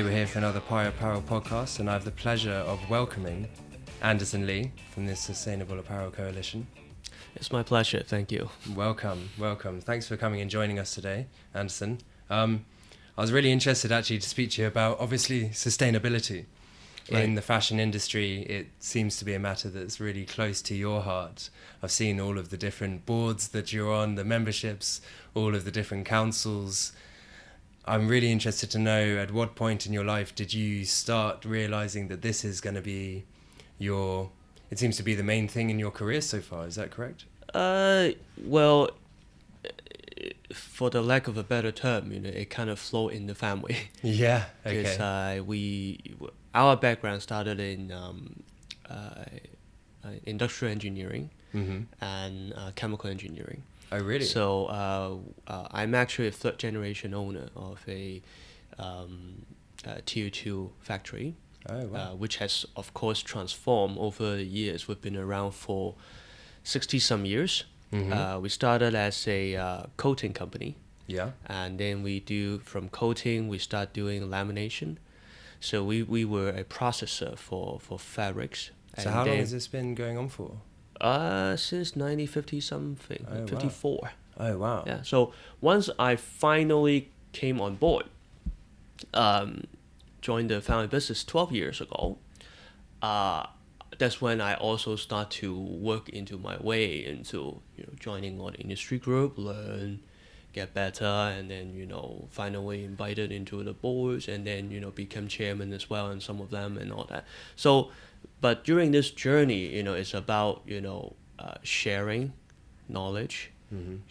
Today we're here for another Apparel podcast, and I have the pleasure of welcoming Anderson Lee from the Sustainable Apparel Coalition. It's my pleasure, thank you. Welcome. Thanks for coming and joining us today, Anderson. I was really interested actually to speak to you about, obviously, sustainability. Right. In the fashion industry, it seems to be a matter that's really close to your heart. I've seen all of the different boards that you're on, the memberships, all of the different councils. I'm really interested to know, at what point in your life did you start realizing that this is going to be it seems to be the main thing in your career so far, is that correct? Well, for the lack of a better term, it kind of flowed in the family. Yeah, okay. Because our background started in industrial engineering and chemical engineering. Oh, really? So I'm actually a third generation owner of a Tier 2 factory. Oh, wow. Which has, of course, transformed over the years. We've been around for 60-some years. We started as a coating company. Yeah. And then from coating, we start doing lamination. So we were a processor for fabrics. So how long has this been going on for? Since 1950-something, Oh, 54. Wow. Oh, wow. Yeah. So once I finally came on board, joined the family business 12 years ago, that's when I also start to work into my way into joining all the industry group, learn, get better, and then finally invited into the boards, and then become chairman as well, and some of them and all that. So, but during this journey, it's about sharing knowledge, and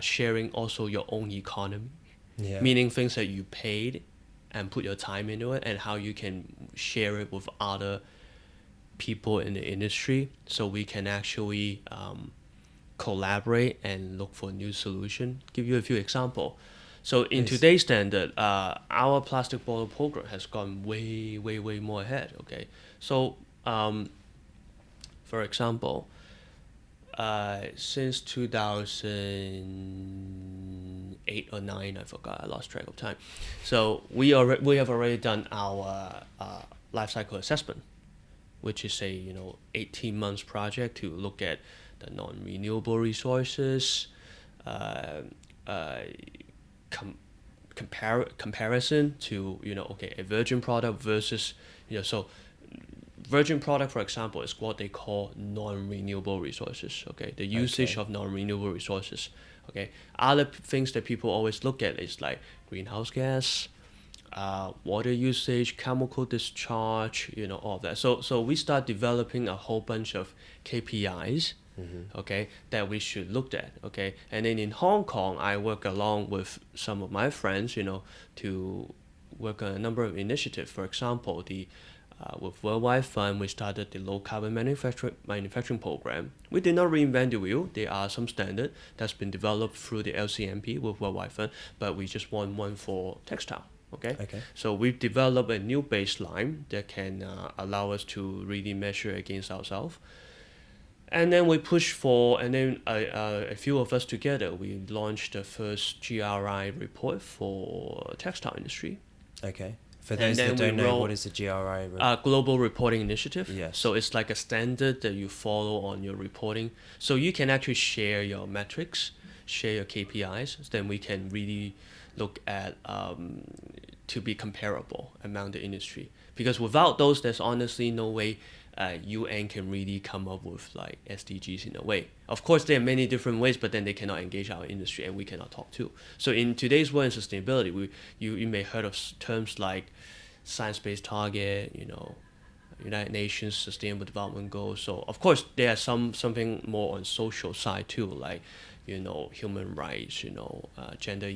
sharing also your own economy, meaning things that you paid and put your time into it, and how you can share it with other people in the industry, so we can actually collaborate and look for a new solution. Give you a few examples. So in today's standard, our plastic bottle program has gone way more ahead. Okay, so for example, since 2008 or 9, I forgot, I lost track of time. So we have already done our life cycle assessment, which is a 18 months project to look at the non-renewable resources, comparison to a virgin product versus so virgin product, for example, is what they call non-renewable resources. Okay, the usage of non-renewable resources. Okay, other things that people always look at is like greenhouse gas, water usage, chemical discharge, all of that. So we start developing a whole bunch of KPIs, okay, that we should look at, okay. And then in Hong Kong, I work along with some of my friends, to work on a number of initiatives. For example, with Worldwide Fund, we started the low carbon manufacturing program. We did not reinvent the wheel. There are some standards that's been developed through the LCMP with Worldwide Fund, but we just want one for textile. Okay. So we've developed a new baseline that can allow us to really measure against ourselves. And then we push for, and then a few of us together, we launched the first GRI report for textile industry. Okay. For those that don't know, what is the GRI? Global Reporting Initiative. Yes. So it's like a standard that you follow on your reporting. So you can actually share your metrics, share your KPIs. Then we can really look at to be comparable among the industry. Because without those, there's honestly no way UN can really come up with like SDGs in a way. Of course, there are many different ways, but then they cannot engage our industry, and we cannot talk too. So in today's world in sustainability, you may heard of terms like science-based target, United Nations Sustainable Development Goals. So of course, there are something more on social side too, like human rights, gender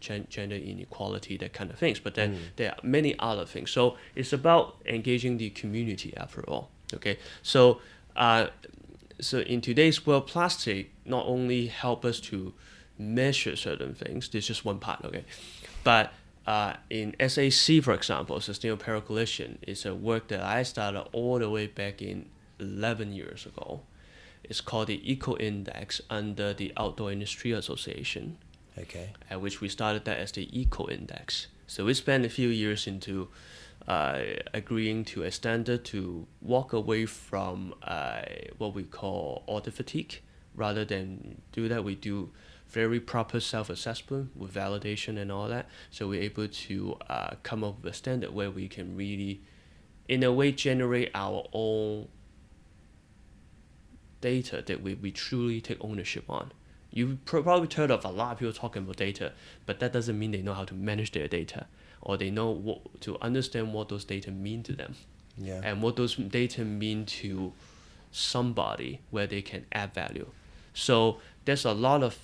inequality, that kind of things. But then there are many other things. So it's about engaging the community after all. Okay, so in today's world, plastic not only help us to measure certain things. This is just one part. Okay, but in SAC, for example, Sustainable Apparel Coalition is a work that I started all the way back in 11 years ago. It's called the Eco Index under the Outdoor Industry Association. Okay. At which we started that as the Eco Index. So we spent a few years into agreeing to a standard to walk away from what we call order fatigue. Rather than do that, we do very proper self-assessment with validation and all that. So we're able to come up with a standard where we can really, in a way, generate our own data that we truly take ownership on. You probably heard of a lot of people talking about data, but that doesn't mean they know how to manage their data, or they know what to understand what those data mean to them, and what those data mean to somebody where they can add value. So there's a lot of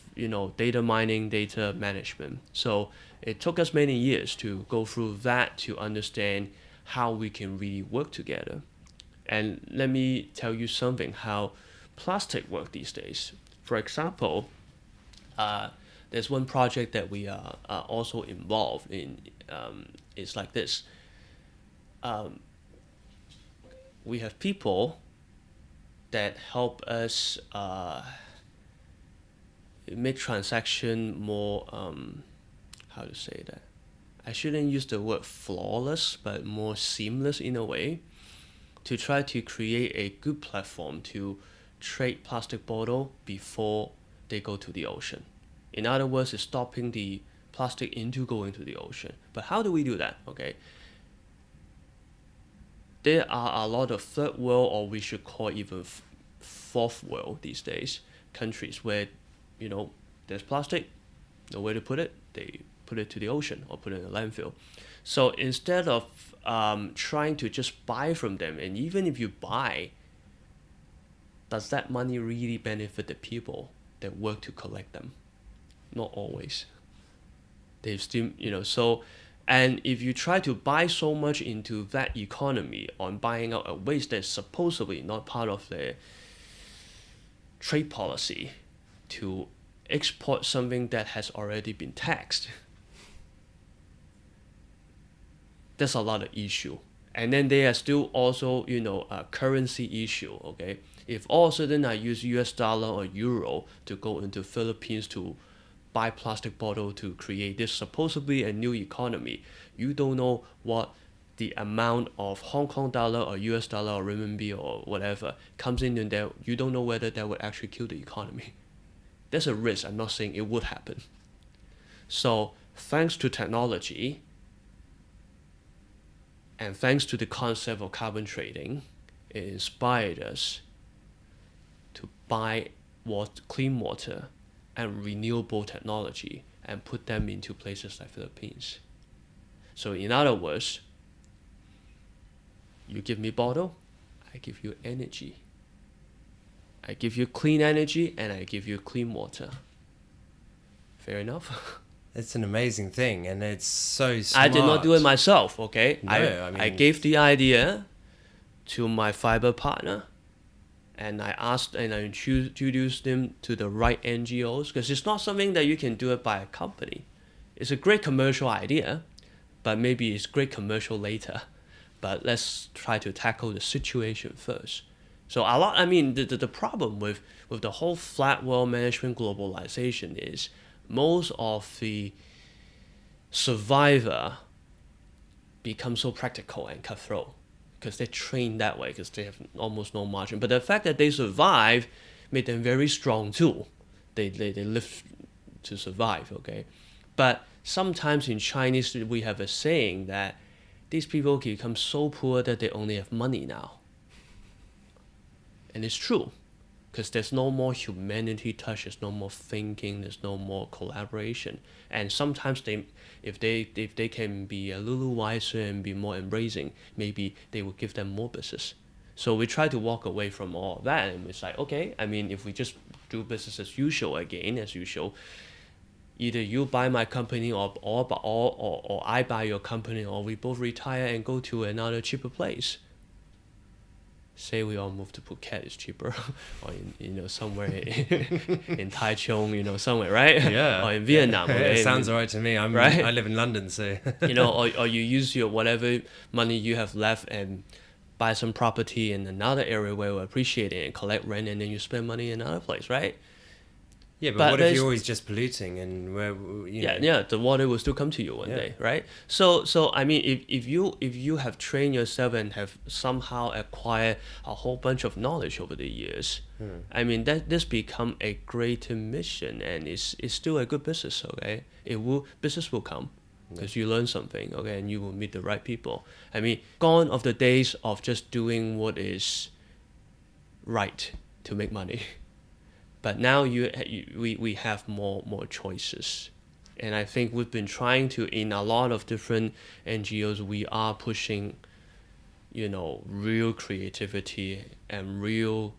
data mining, data management. So it took us many years to go through that to understand how we can really work together. And let me tell you something how plastic work these days. For example, there's one project that we are also involved in. It's like this. We have people that help us make transaction more, how to say that? I shouldn't use the word flawless, but more seamless in a way, to try to create a good platform to trade plastic bottle before they go to the ocean. In other words, it's stopping the plastic into going to the ocean. But how do we do that? Okay. There are a lot of third world, or we should call even fourth world these days, countries where, there's plastic, nowhere to put it, they put it to the ocean or put it in a landfill. So instead of trying to just buy from them, and even if you buy, does that money really benefit the people that work to collect them? Not always. They've still, so, and if you try to buy so much into that economy on buying out a waste that's supposedly not part of the trade policy to export something that has already been taxed, there's a lot of issue. And then there are still also, a currency issue, okay? If all of a sudden I use US dollar or euro to go into Philippines to buy plastic bottle to create this supposedly a new economy, you don't know what the amount of Hong Kong dollar or US dollar or renminbi or whatever comes in there. You don't know whether that would actually kill the economy. There's a risk. I'm not saying it would happen. So thanks to technology and thanks to the concept of carbon trading, it inspired us to buy clean water and renewable technology and put them into places like Philippines. So in other words, you give me bottle, I give you energy. I give you clean energy and I give you clean water. Fair enough? It's an amazing thing, and it's so smart. I did not do it myself, okay? No, I gave the idea to my fiber partner, and I asked and I introduced them to the right NGOs, because it's not something that you can do it by a company. It's a great commercial idea, but maybe it's great commercial later. But let's try to tackle the situation first. So the problem with the whole flat world management globalization is most of the survivor become so practical and cutthroat because they're trained that way, because they have almost no margin. But the fact that they survive made them very strong too. They live to survive, okay? But sometimes in Chinese we have a saying that these people become so poor that they only have money now. And it's true, because there's no more humanity touch, there's no more thinking, there's no more collaboration. And sometimes if they can be a little wiser and be more embracing, maybe they will give them more business. So we try to walk away from all of that, and it's like, okay, if we just do business as usual again, as usual, either you buy my company or I buy your company, or we both retire and go to another cheaper place. Say we all move to Phuket, it's cheaper, or somewhere in Taichung, somewhere, right? Yeah. Or in Vietnam. Okay? It sounds alright to me. Right? I live in London, so or you use your whatever money you have left and buy some property in another area where we appreciate it and collect rent, and then you spend money in another place, right? Yeah, but what if you're always just polluting and where you know? Yeah, the water will still come to you one day, right? So I mean, if you have trained yourself and have somehow acquired a whole bunch of knowledge over the years, I mean that this become a greater mission, and it's still a good business. Okay, business will come because you learn something. Okay, and you will meet the right people. I mean, gone of the days of just doing what is right to make money. But now we have more choices, and I think we've been trying to, in a lot of different NGOs, we are pushing, real creativity and real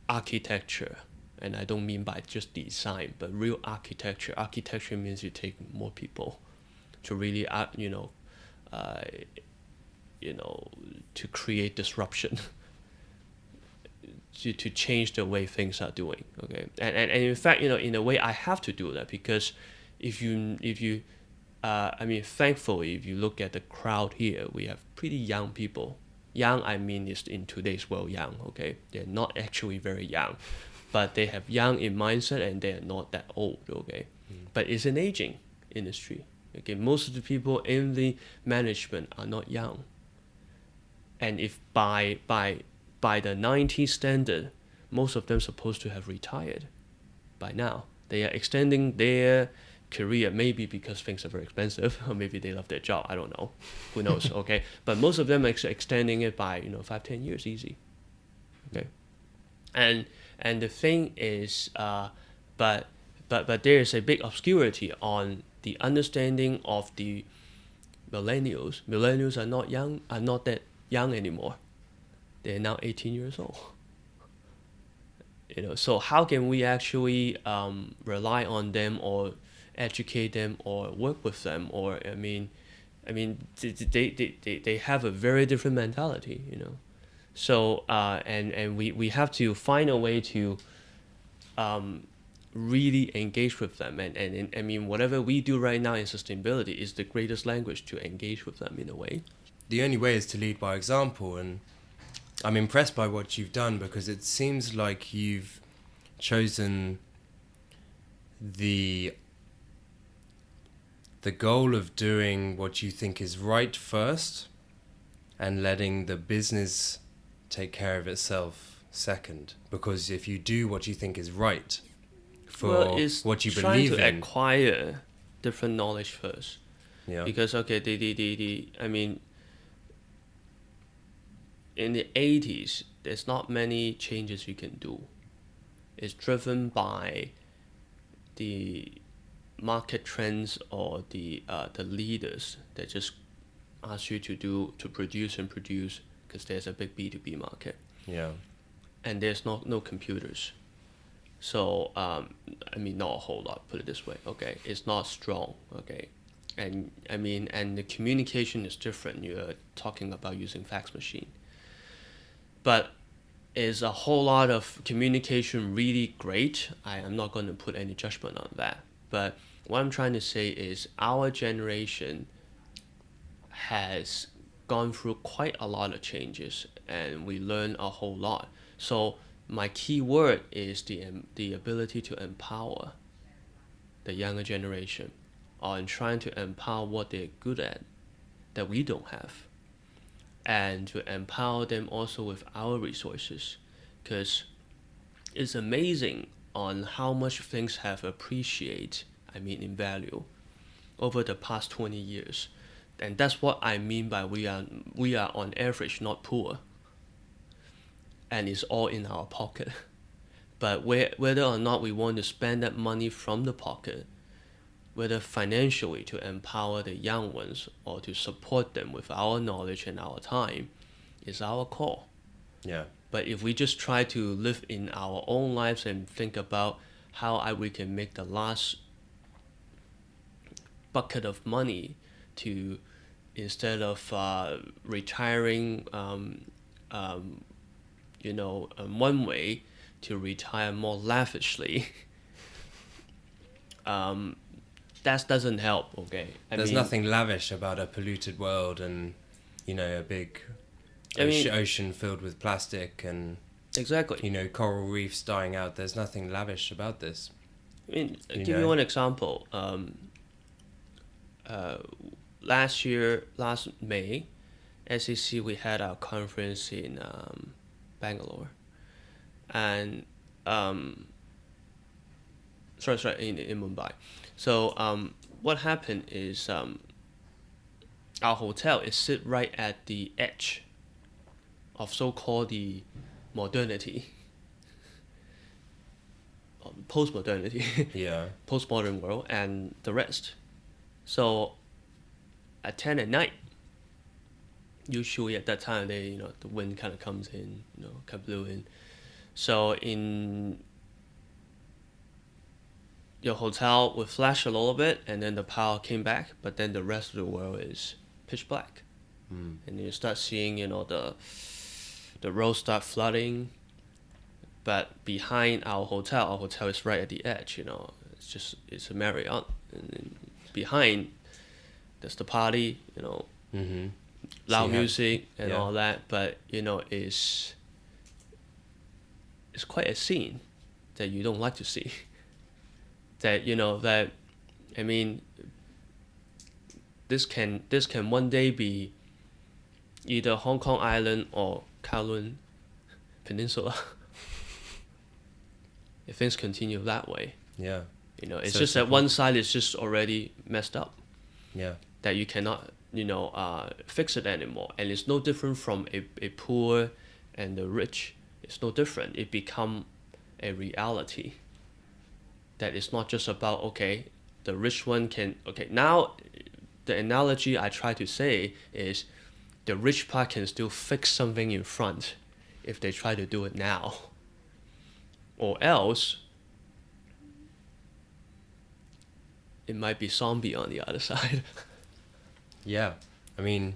architecture, and I don't mean by just design, but real architecture. Architecture means you take more people to really, to create disruption. To change the way things are doing, okay, and in fact, in a way, I have to do that because if you, thankfully, if you look at the crowd here, we have pretty young people. Young, I mean, is in today's world young, okay? They're not actually very young, but they have young in mindset and they are not that old, okay? But it's an aging industry, okay? Most of the people in the management are not young, and if by the 90s standard, most of them supposed to have retired by now. They are extending their career, maybe because things are very expensive, or maybe they love their job. I don't know. Who knows? Okay, but most of them are extending it by 5-10 years easy. Okay, and the thing is, but there is a big obscurity on the understanding of the millennials. Millennials are not that young anymore. They're now 18 years old. So how can we actually rely on them or educate them or work with them? Or they have a very different mentality, So and we have to find a way to really engage with them. And whatever we do right now in sustainability is the greatest language to engage with them in a way. The only way is to lead by example, and I'm impressed by what you've done because it seems like you've chosen the goal of doing what you think is right first and letting the business take care of itself second. Because if you do what you think is right for what you believe in, trying to acquire different knowledge first. Yeah. Because in the 80s, there's not many changes you can do. It's driven by the market trends or the leaders that just ask you to produce because there's a big B2B market. Yeah. And there's no computers. So, not a whole lot, put it this way, okay? It's not strong, okay? And the communication is different. You're talking about using fax machine. But is a whole lot of communication really great? I am not going to put any judgment on that. But what I'm trying to say is our generation has gone through quite a lot of changes, and we learn a whole lot. So my key word is the ability to empower the younger generation, on trying to empower what they're good at that we don't have. And to empower them also with our resources, because it's amazing on how much things have appreciated, in value over the past 20 years. And that's what I mean by we are on average not poor, and it's all in our pocket. But whether or not we want to spend that money from the pocket, whether financially to empower the young ones or to support them with our knowledge and our time, is our call. Yeah. But if we just try to live in our own lives and think about how we can make the last bucket of money to, instead of retiring one way, to retire more lavishly, that doesn't help, okay? There's nothing lavish about a polluted world and, a big ocean filled with plastic and... Exactly. You know, coral reefs dying out. There's nothing lavish about this. I mean, give you one example. Last May, SEC, we had our conference in Bangalore, and in Mumbai. So what happened is our hotel is sit right at the edge of so-called the modernity, post-modernity, postmodern world, and the rest. So at 10 at night, usually at that time of day, the wind kind of comes in, kind of blew in. So in your hotel would flash a little bit, and then the power came back, but then the rest of the world is pitch black. And you start seeing, the roads start flooding. But behind our hotel is right at the edge, it's a Marriott, and then behind there's the party, loud music and all that, but it's quite a scene that you don't like to see. That I mean, this can one day be either Hong Kong Island or Kowloon Peninsula. If things continue that way. Yeah. It's so just that one side is just already messed up. Yeah. That you cannot, fix it anymore. And it's no different from a poor and the rich. It's no different. It become a reality. That it's not just about, okay, the rich one can, okay, now the analogy I try to say is the rich part can still fix something in front if they try to do it now. Or else, it might be zombie on the other side. Yeah, I mean,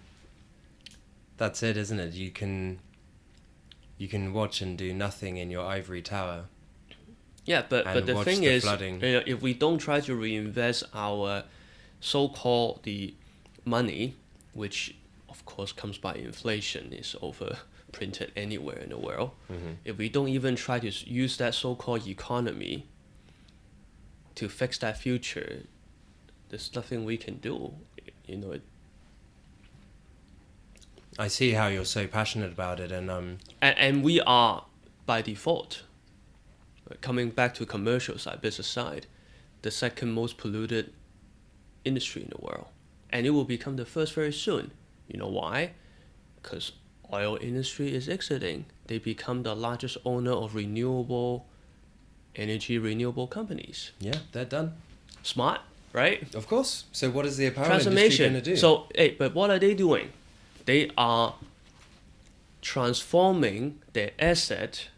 that's it, isn't it? You can watch and do nothing in your ivory tower. Yeah, but the thing is, if we don't try to reinvest our so-called the money, which of course comes by inflation, is overprinted anywhere in the world. If we don't even try to use that so-called economy to fix that future, there's nothing we can do. I see how you're so passionate about it, and we are by default, coming back to commercial side, business side, the second most polluted industry in the world, and it will become the first very soon. You know why? Because oil industry is exiting. They become the largest owner of renewable companies. Yeah, they're done. Smart, right? Of course. So what is the apparel industry going to do? So, but what are they doing? They are transforming their asset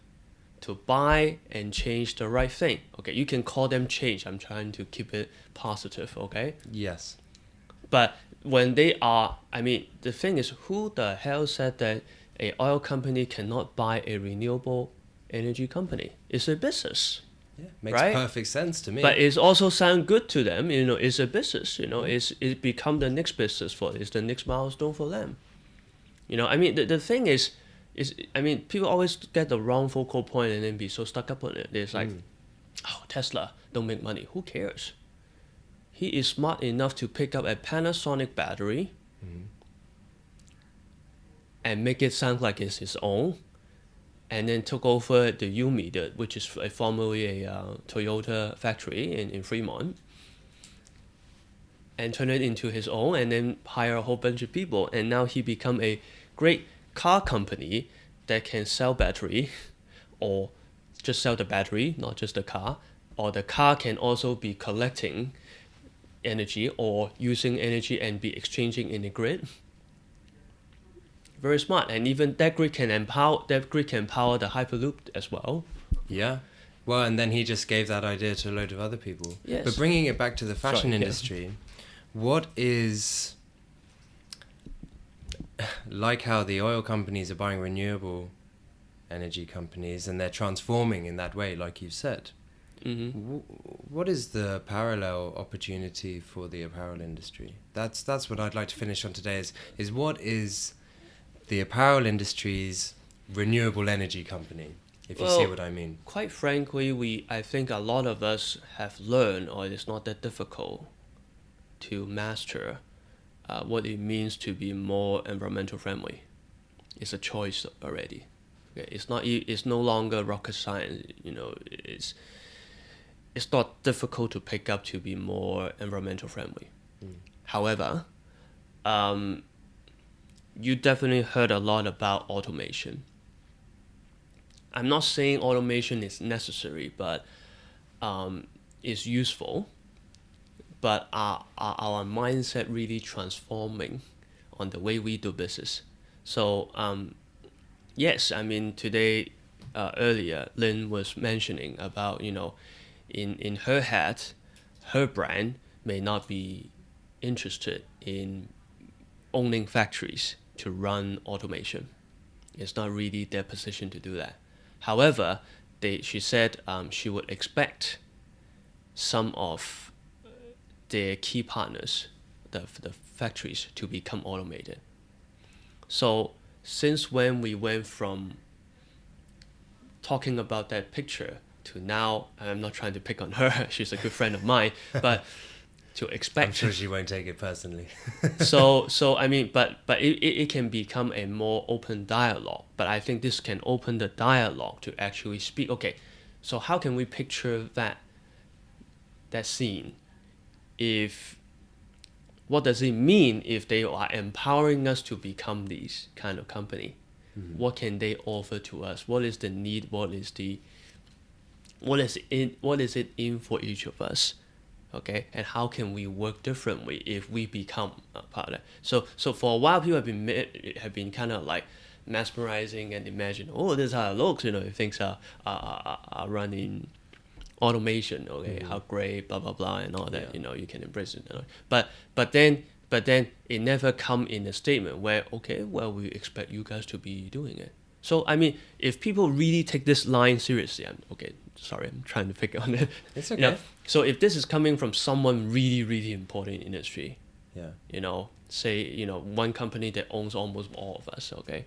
to buy and change the right thing. Okay, you can call them change. I'm trying to keep it positive, okay? Yes. But when they are, the thing is, who the hell said that a oil company cannot buy a renewable energy company? It's a business. Yeah, makes perfect sense to me. But it also sounds good to them. It's a business. It become the next business it's the next milestone for them. The thing is people always get the wrong focal point and then be so stuck up on it. It's like, Tesla don't make money. Who cares? He is smart enough to pick up a Panasonic battery and make it sound like it's his own, and then took over the Yumi, which is formerly a Toyota factory in Fremont, and turn it into his own, and then hire a whole bunch of people, and now he become a great car company that can sell battery, or just sell the battery, not just the car, or the car can also be collecting energy or using energy and be exchanging in the grid. Very smart, and even that grid can power the Hyperloop as well. Yeah, well, and then he just gave that idea to a load of other people. Yes. But bringing it back to the fashion industry, what is, like how the oil companies are buying renewable energy companies and they're transforming in that way, like you said. What is the parallel opportunity for the apparel industry? That's what I'd like to finish on today. Is what is the apparel industry's renewable energy company? if you see what I mean. Quite frankly, I think a lot of us have learned, or it's not that difficult to master what it means to be more environmental friendly. It's a choice already. Okay? It's no longer rocket science. It's not difficult to pick up to be more environmental friendly. However, you definitely heard a lot about automation. I'm not saying automation is necessary, but it's useful. But our mindset really transforming on the way we do business. So yes, I mean today earlier Lynn was mentioning about in her head, her brand may not be interested in owning factories to run automation. It's not really their position to do that. However, she said she would expect some of their key partners, the factories, to become automated. So since when we went from talking about that picture to now, I'm not trying to pick on her, she's a good friend of mine, but to expect... I'm sure she won't take it personally. so I mean, but it can become a more open dialogue. But I think this can open the dialogue to actually speak. Okay, so how can we picture that scene? What does it mean if they are empowering us to become these kind of company? Mm-hmm. What can they offer to us? What is the need? What is it in for each of us? Okay, and how can we work differently if we become a part of that? So for a while, people have been kind of like mesmerizing and imagine, oh, this is how it looks. If things are running automation. Okay, how great, blah blah blah, and all that. You can embrace it. But then it never come in a statement where we expect you guys to be doing it. So I mean, if people really take this line seriously, I'm trying to pick on it. It's okay. So if this is coming from someone really, really important in industry, say one company that owns almost all of us, okay,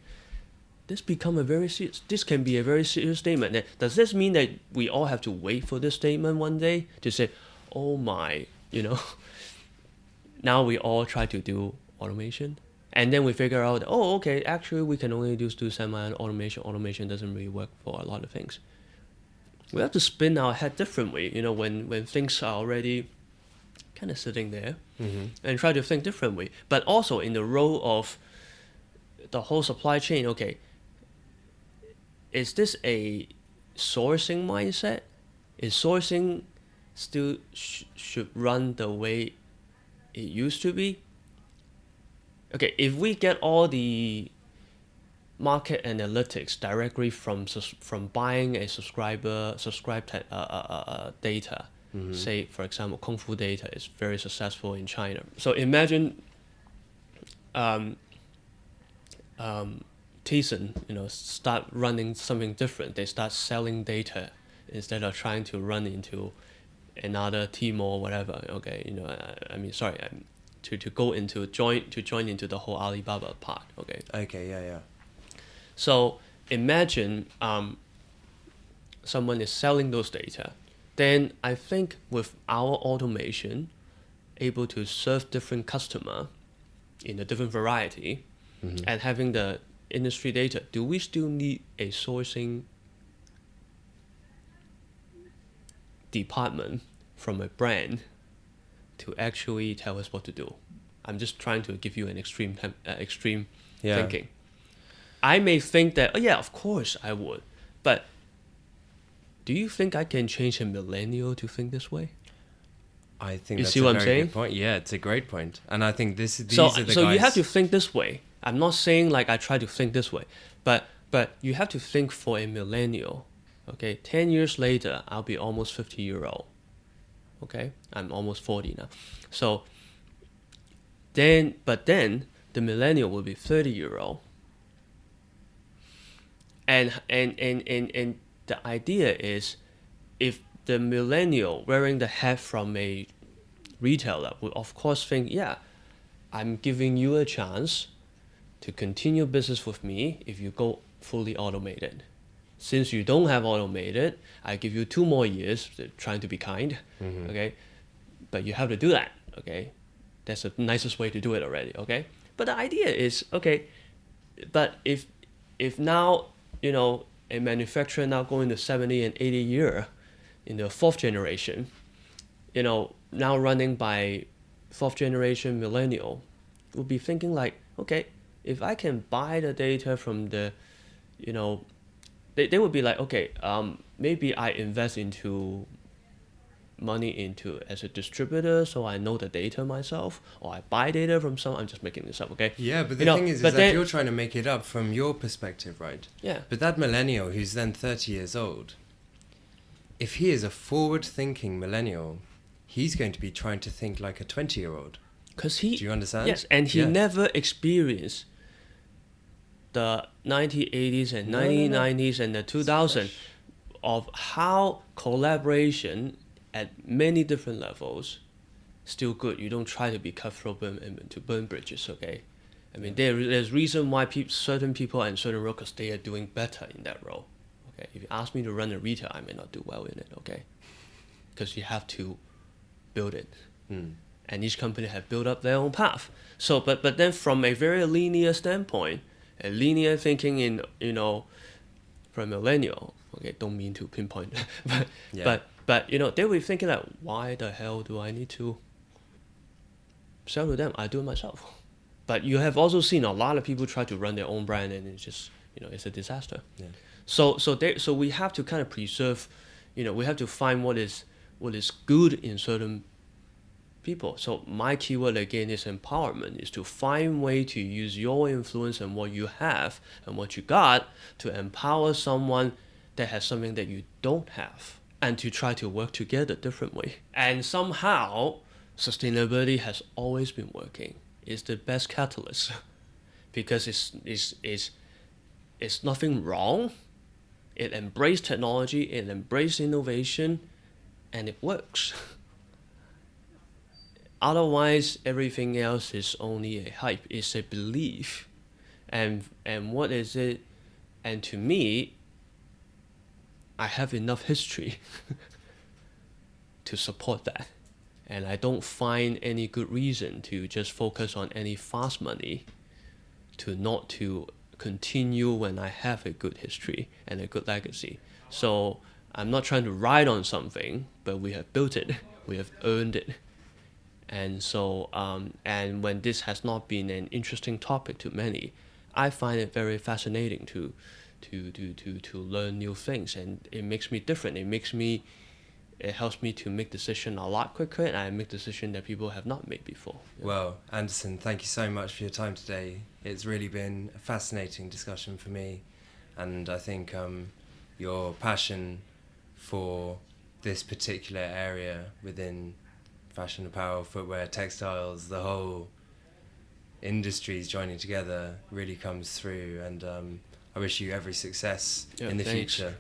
this can be a very serious statement. Does this mean that we all have to wait for this statement one day to say, oh my, now we all try to do automation? And then we figure out, actually we can only do semi-automation. Automation doesn't really work for a lot of things. We have to spin our head differently, when things are already kind of sitting there, and try to think differently. But also in the role of the whole supply chain, is this a sourcing mindset? Is sourcing still should run the way it used to be? Okay, if we get all the market analytics directly from buying a subscribed data, say for example, Kung Fu data is very successful in China. So imagine, Tencent, start running something different. They start selling data instead of trying to run into another Tmall or whatever. Okay, to join into the whole Alibaba part. Okay, yeah. So imagine someone is selling those data. Then I think with our automation, able to serve different customer in a different variety, and having the industry data, do we still need a sourcing department from a brand to actually tell us what to do? I'm just trying to give you an extreme thinking. I may think that, of course I would. But do you think I can change a millennial to think this way? I think that's a very good point. Yeah, it's a great point. And I think these are the guys... So you have to think this way. I'm not saying like I try to think this way. But you have to think for a millennial. Okay, 10 years later, I'll be almost 50-year-old. Okay, I'm almost 40 now. So then the millennial will be 30-year-old. And the idea is, if the millennial wearing the hat from a retailer will of course think, I'm giving you a chance to continue business with me if you go fully automated. since you don't have automated, I give you 2 more years, trying to be kind, okay? But you have to do that, okay? That's the nicest way to do it already, okay? But the idea is, okay, but if now, you know, a manufacturer now going to 70 and 80 year in the 4th generation, you know, now running by 4th generation millennial, will be thinking like, okay, if I can buy the data from the, you know, they would be like, okay, maybe I invest into money into as a distributor, so I know the data myself, or I buy data from some. I'm just making this up, okay? Yeah, but the you know, thing is but that then, you're trying to make it up from your perspective, right? Yeah. But that millennial who's then 30 years old, if he is a forward-thinking millennial, he's going to be trying to think like a 20-year-old. Because he, do you understand? Yes, and he never experienced the 1980s and 1990s and the 2000s of how collaboration at many different levels still good. You don't try to be cutthroat and to burn bridges, okay? I mean, there's reason why certain people and certain roles, because they are doing better in that role, okay? If you ask me to run a retail, I may not do well in it, okay? Because you have to build it. And each company have built up their own path. So, but then from a very linear standpoint, a linear thinking in, you know, from millennial, okay, don't mean to pinpoint, but you know, they were thinking like, why the hell do I need to sell to them? I do it myself. But you have also seen a lot of people try to run their own brand, and it's just, you know, it's a disaster. Yeah. So we have to kind of preserve, you know, we have to find what is good in certain people. So my keyword again is empowerment, is to find way to use your influence and what you have and what you got to empower someone that has something that you don't have, and to try to work together differently. And somehow sustainability has always been working. It's the best catalyst because it's nothing wrong. It embraced technology, it embraced innovation, and it works. Otherwise, everything else is only a hype. It's a belief. And what is it? And to me, I have enough history to support that. And I don't find any good reason to just focus on any fast money to not to continue when I have a good history and a good legacy. So I'm not trying to ride on something, but we have built it. We have earned it. And so, and when this has not been an interesting topic to many, I find it very fascinating to learn new things, and it makes me different. It helps me to make decisions a lot quicker, and I make decisions that people have not made before. Yeah. Well, Anderson, thank you so much for your time today. It's really been a fascinating discussion for me, and I think your passion for this particular area within fashion, apparel, footwear, textiles, the whole industries joining together really comes through, and I wish you every success in the thanks. future.